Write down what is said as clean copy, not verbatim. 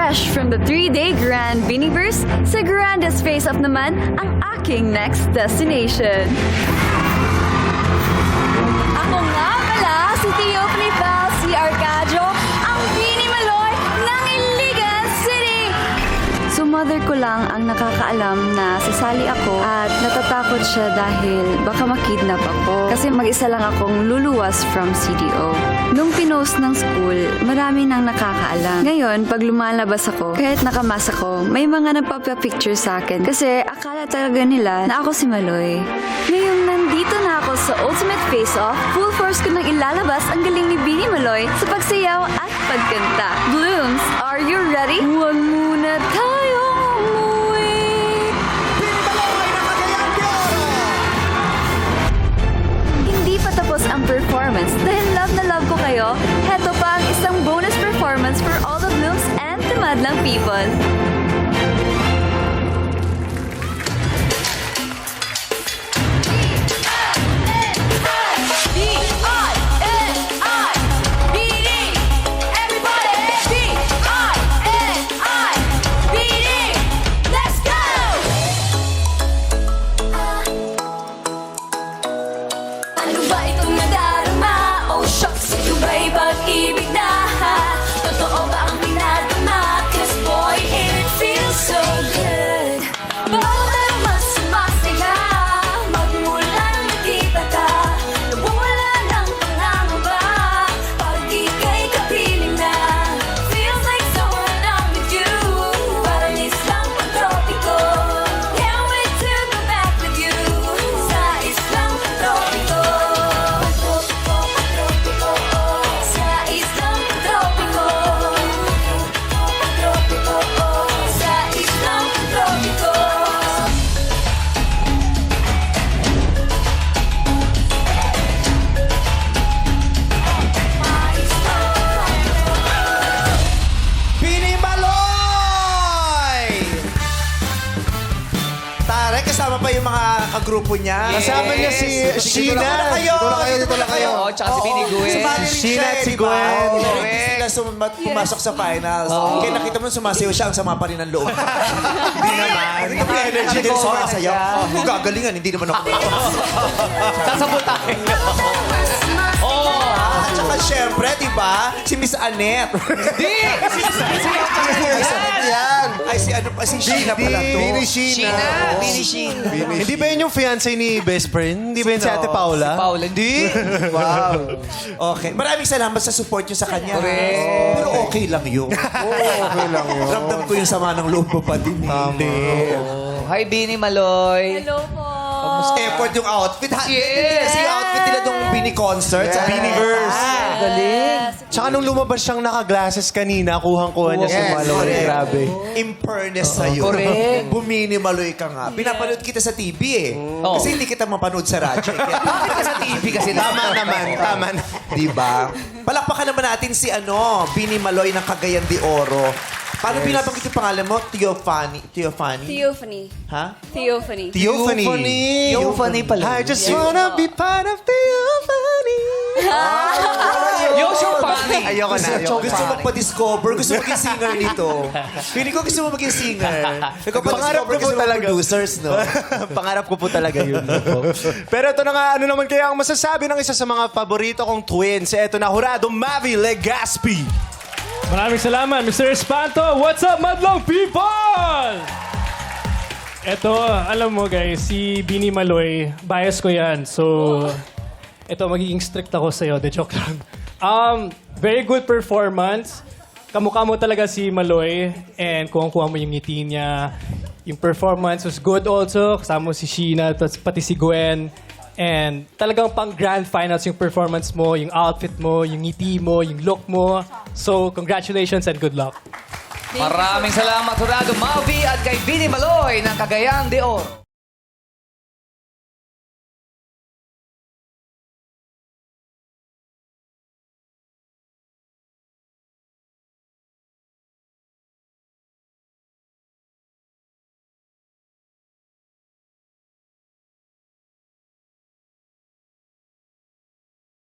Fresh from the 3-day Grand Biniverse, sa grandest face-off naman ang aking next destination. Ako nga pala, si Theophany Val C. Arcadio, ang Bini Maloy ng Iligan City! So mother ko lang ang nakakaalam na sasali ako at natatakot siya dahil baka makidnap ako kasi mag-isa lang akong luluwas from CDO. Nung pinost ng school, marami nang nakakaalam. Ngayon, pag lumalabas ako, kahit nakamas ako, may mga nagpapapicture sa akin kasi akala talaga nila na ako si Maloy. Ngayong nandito na ako sa Ultimate Face-Off, full force ko nang ilalabas ang galing ni Bini Maloy sa pagsayaw at pagkanta. Blooms, are you ready? Huwag muna tayong umuwi. Hindi pa tapos ang performance. Dahil love na love ko kayo, heto pa ang isang bonus performance for all the Blooms and the Madlang people. Ano ba itong nadarama? Oh shucks, ito ba'y pag-ibig na? Totoo ba ang pinadama? 'Cause boy, it feels so good. Bawat araw sumasaya, magmulang nakita ka, nawawala ng pangangamba, pag ika'y kapiling na. Feels like someone I'm with you, parang islang pagtropiko. Can't wait to go back with you, sa islang pagtropiko. Sa islang pagtropiko. Sa islang pagtropiko. Bini Maloy! Tara, kasama pa yung mga kagrupo niya. Kasama niya si Dito Sheena. na kayo. Dito na kayo. Oo, tsaka si Bini Gwen. Sumali rin Sheena siya, at si di ba? Gwen. Oo, hindi sila pumasok sa finals. Kaya nakita mo nung sumasayaw siya, ang sama pa rin ng loob. Hindi naman. Hindi naman energy din sumasayaw. Kung gagalingan, hindi naman ako. Sasabot tayo. At saka syempre, di ba? Si Miss Annette. Di! Yan. Ay, si ano pa? Si Sheena pala to. Bini Sheena. Bini Shin. Hindi ba yun yung fiancé ni best friend? Hindi ba yun si Ate Paula? Paula, hindi. Wow. Okay. Maraming salamat sa support nyo sa kanya. Correct. Pero okay lang yun. Okay lang yun. Ramdam ko yung sama ng loob mo pa din. Hindi. Hi, Bini Maloy. Hello po. Effort yung outfit. Yes. Kasi yung outfit nila nung Bini concert sa Biniverse. Galing. Tsaka nung lumabas siyang naka-glasses kanina, kuhang-kuha niya si Yes, Maloy. correct. Grabe. In fairness sa'yo. Correct. Bumini-maloy ka nga. Pinapanood kita sa TV eh. Oo. Kasi hindi kita mapanood sa radyo. Bakit ka sa TV kasi Tama naman. Tama na. Diba? Palakpakan naman natin si Bini Maloy ng Cagayan de Oro. Paano binabanggit yung pangalan mo? Theophany? Theophany. Ha? Theophany. Theophany. Theophany pala. I just wanna be part of Theophany. You're so funny. Ayoko na. Ayoko Gusto mo pa-discover? Gusto mo maging singer nito? Feeling ko gusto mo maging singer. Ikaw Pangarap ko po pa-discover kasi mga talaga. producers, no? Pangarap ko po talaga yun. Pero ito na nga, ano naman kaya ang masasabi ng isa sa mga paborito kong twins? Ito na, Jurado Mavi Legaspi. Maraming salamat, Mr. Espanto. What's up, Madlang people? Eto, alam mo guys, si Bini Maloy, bias ko yan. So, eto, magiging strict ako sa'yo. De joke lang. Very good performance. Kamukha mo talaga si Maloy. And kuha mo yung ngiti niya. Yung performance was good also. Kasama mo si Sheena, pati si Gwen. And talagang pang grand finals yung performance mo, yung outfit mo, yung ngiti mo, yung look mo. So, congratulations and good luck. Maraming salamat, Jurado Mavi at kay Bini Maloy ng Cagayan de Oro.